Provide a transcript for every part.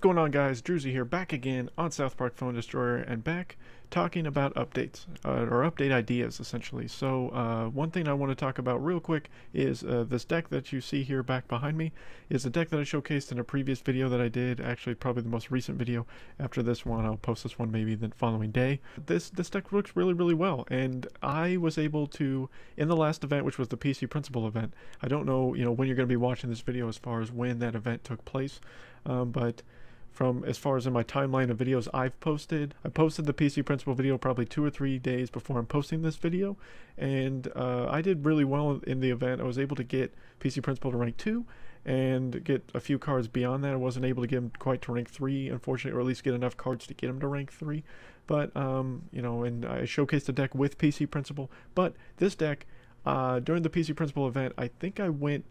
going on, guys? Drewzy here, back again on South Park Phone Destroyer, and back talking about updates, or update ideas, essentially. So, one thing I want to talk about real quick is this deck that you see here back behind me is a deck that I showcased in a previous video that I did, actually probably the most recent video. After this one, I'll post this one maybe the following day. This deck works really well, and I was able to, in the last event, which was the PC Principle event, I don't know, when you're going to be watching this video as far as when that event took place, but from as far as in my timeline of videos I've posted, I posted the PC Principle video probably 2 or 3 days before I'm posting this video, and I did really well in the event. I was able to get PC Principle to rank 2 and get a few cards beyond that. I wasn't able to get him quite to rank 3, unfortunately, or at least get enough cards to get him to rank 3. But, and I showcased the deck with PC Principle. But this deck, during the PC Principle event, I think I went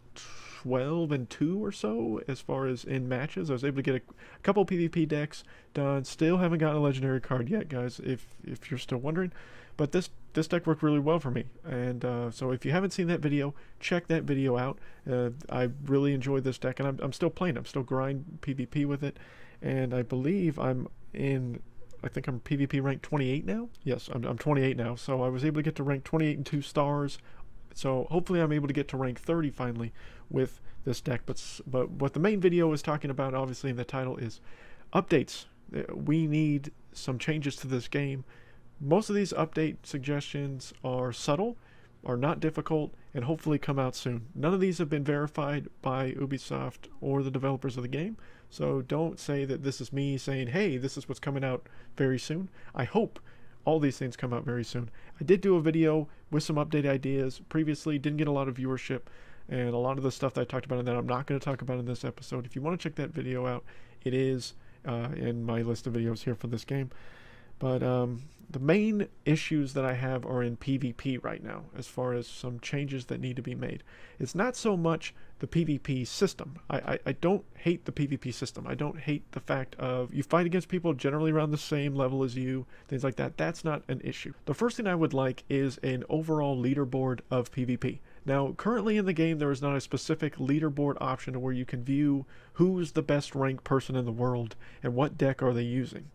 12-2 or so as far as in matches. I was able to get a couple PvP decks done. Still haven't gotten a legendary card yet, guys, if you're still wondering. But this deck worked really well for me, and so if you haven't seen that video, check that video out. I really enjoyed this deck, and I'm still playing. I'm still grind PvP with it, and I believe I think I'm PvP rank 28 now. Yes, I'm 28 now, so I was able to get to rank 28 and 2 stars. So hopefully I'm able to get to rank 30 finally with this deck. But what the main video is talking about, obviously in the title, is updates. We need some changes to this game. Most of these update suggestions are subtle, are not difficult, and hopefully come out soon. None of these have been verified by Ubisoft or the developers of the game. So don't say that this is me saying, hey, this is what's coming out very soon. I hope all these things come out very soon. I did do a video with some update ideas previously, didn't get a lot of viewership, and a lot of the stuff that I talked about in that I'm not going to talk about in this episode. If you want to check that video out, it is in my list of videos here for this game. But the main issues that I have are in PvP right now, as far as some changes that need to be made. It's not so much the PvP system. I don't hate the PvP system. I don't hate the fact of you fight against people generally around the same level as you, things like that. That's not an issue. The first thing I would like is an overall leaderboard of PvP. Now, currently in the game, there is not a specific leaderboard option where you can view who's the best ranked person in the world and what deck are they using.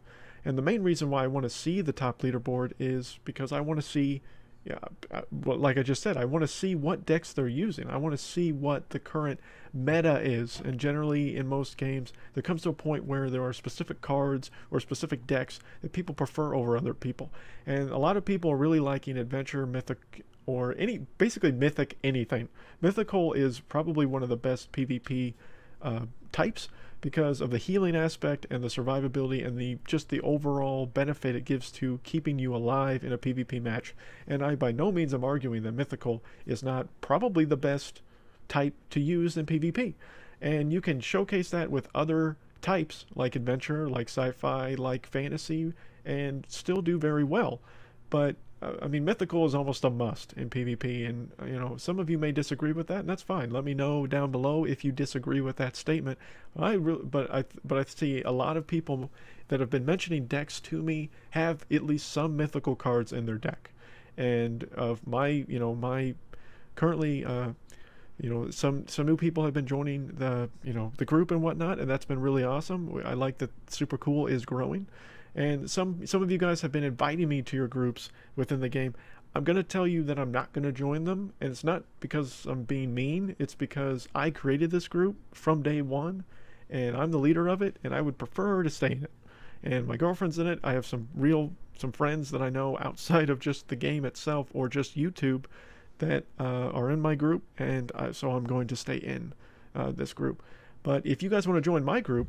And the main reason why I want to see the top leaderboard is because I want to see, like I just said, I want to see what decks they're using. I want to see what the current meta is. And generally, in most games, there comes to a point where there are specific cards or specific decks that people prefer over other people. And a lot of people are really liking Adventure, Mythic, or basically Mythic anything. Mythical is probably one of the best PvP types, because of the healing aspect and the survivability and just the overall benefit it gives to keeping you alive in a PvP match. And I by no means am arguing that Mythical is not probably the best type to use in PvP. And you can showcase that with other types like Adventure, like Sci-Fi, like Fantasy, and still do very well. But I mean, Mythical is almost a must in PvP, and some of you may disagree with that, and that's fine. Let me know down below if you disagree with that statement. But I see a lot of people that have been mentioning decks to me have at least some mythical cards in their deck, and of my currently some new people have been joining the group and whatnot, and that's been really awesome. I like that Super Cool is growing. And some of you guys have been inviting me to your groups within the game. I'm going to tell you that I'm not going to join them. And it's not because I'm being mean. It's because I created this group from day one. And I'm the leader of it. And I would prefer to stay in it. And my girlfriend's in it. I have some friends that I know outside of just the game itself or just YouTube that are in my group. And so I'm going to stay in this group. But if you guys want to join my group,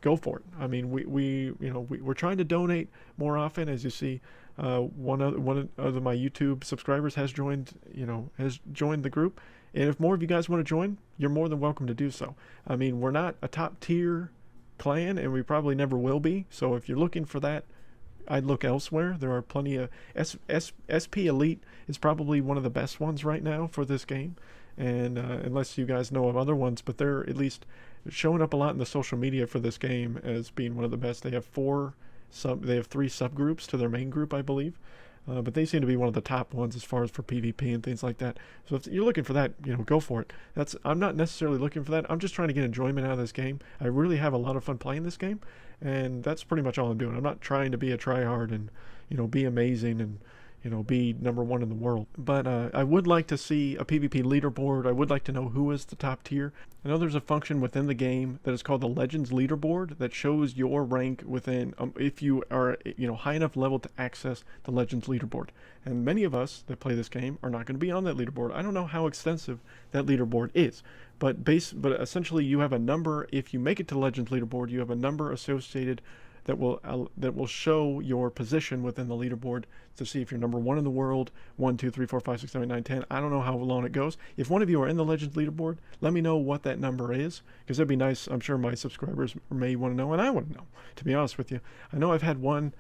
go for it. I mean, we're trying to donate more often. As you see, one of my YouTube subscribers has joined the group, and if more of you guys want to join, you're more than welcome to do so. I mean, we're not a top tier clan, and we probably never will be. So if you're looking for that, I'd look elsewhere. There are plenty of SP Elite is probably one of the best ones right now for this game, and unless you guys know of other ones, but they're at least showing up a lot in the social media for this game as being one of the best. They have 3 subgroups to their main group, I believe. but they seem to be one of the top ones as far as for PvP and things like that. So if you're looking for that, go for it. I'm not necessarily looking for that. I'm just trying to get enjoyment out of this game. I really have a lot of fun playing this game, and that's pretty much all I'm doing. I'm not trying to be a tryhard and be amazing and be #1 in the world. But I would like to see a PvP leaderboard. I would like to know who is the top tier. I know there's a function within the game that is called the Legends leaderboard that shows your rank within, if you are, high enough level to access the Legends leaderboard. And many of us that play this game are not going to be on that leaderboard. I don't know how extensive that leaderboard is, but essentially you have a number. If you make it to Legends leaderboard, you have a number associated that will show your position within the leaderboard to see if you're #1 in the world, 1, 2, 3, 4, 5, 6, 7, 8, 9, 10. I don't know how long it goes. If one of you are in the Legends leaderboard, let me know what that number is, because that'd be nice. I'm sure my subscribers may want to know, and I want to know, to be honest with you. I know I've had one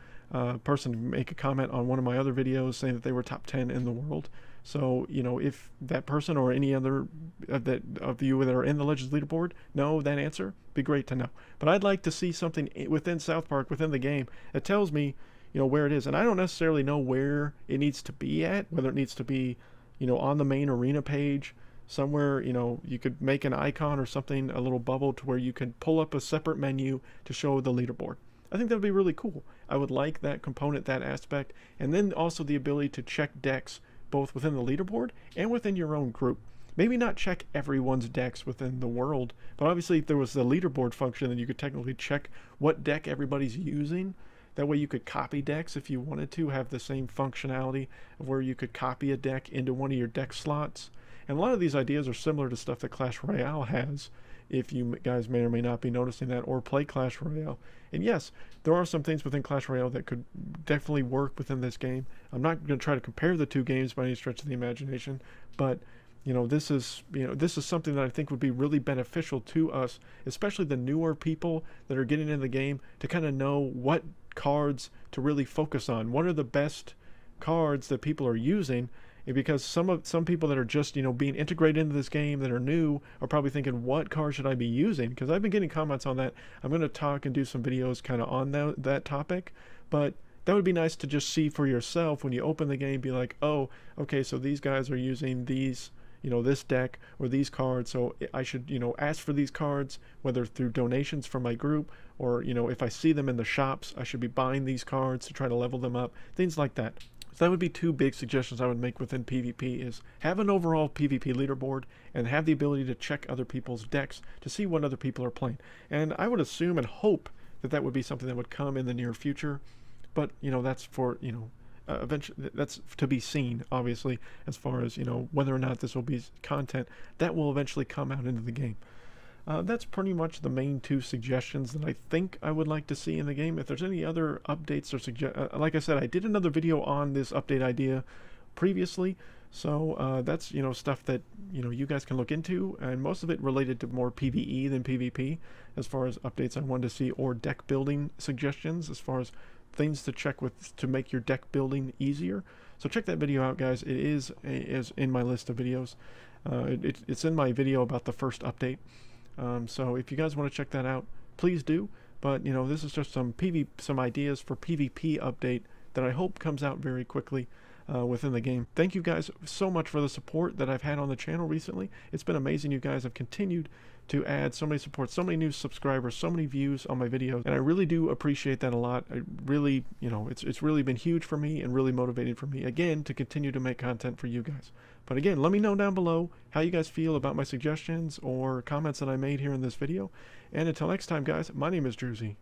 person make a comment on one of my other videos saying that they were top 10 in the world. So, if that person or any other of you that are in the Legends leaderboard know that answer, be great to know. But I'd like to see something within South Park, within the game, that tells me, where it is. And I don't necessarily know where it needs to be at, whether it needs to be, on the main arena page, somewhere, you could make an icon or something, a little bubble to where you can pull up a separate menu to show the leaderboard. I think that would be really cool. I would like that component, that aspect, and then also the ability to check decks both within the leaderboard and within your own group. Maybe not check everyone's decks within the world, but obviously if there was the leaderboard function, then you could technically check what deck everybody's using. That way you could copy decks if you wanted to, have the same functionality of where you could copy a deck into one of your deck slots. And a lot of these ideas are similar to stuff that Clash Royale has, if you guys may or may not be noticing that, or play Clash Royale. And yes, there are some things within Clash Royale that could definitely work within this game. I'm not going to try to compare the two games by any stretch of the imagination, but this is something that I think would be really beneficial to us, especially the newer people that are getting in the game, to kind of know what cards to really focus on. What are the best cards that people are using? Because some people that are just being integrated into this game that are new are probably thinking, what card should I be using? Because I've been getting comments on that. I'm going to talk and do some videos kind of on that topic, but that would be nice to just see for yourself when you open the game. Be like, oh, okay, so these guys are using these, this deck or these cards, so I should ask for these cards, whether through donations from my group or if I see them in the shops, I should be buying these cards to try to level them up, things like that. So that would be two big suggestions I would make within PvP, is have an overall PvP leaderboard and have the ability to check other people's decks to see what other people are playing. And I would assume and hope that that would be something that would come in the near future. But, that's for, eventually, that's to be seen, obviously, as far as, whether or not this will be content that will eventually come out into the game. That's pretty much the main two suggestions that I think I would like to see in the game. If there's any other updates or like I said, I did another video on this update idea previously, so that's stuff that you guys can look into, and most of it related to more PvE than PvP, as far as updates I wanted to see, or deck building suggestions, as far as things to check with to make your deck building easier. So check that video out, guys. It is in my list of videos. It's in my video about the first update. So if you guys want to check that out, please do. But this is just some ideas for PvP update that I hope comes out very quickly within the game. Thank you guys so much for the support that I've had on the channel recently. It's been amazing. You guys have continued to add so many support, so many new subscribers, so many views on my videos, and I really do appreciate that a lot. I really, it's really been huge for me and really motivating for me, again, to continue to make content for you guys. But again, let me know down below how you guys feel about my suggestions or comments that I made here in this video. And until next time, guys, my name is Drewzy.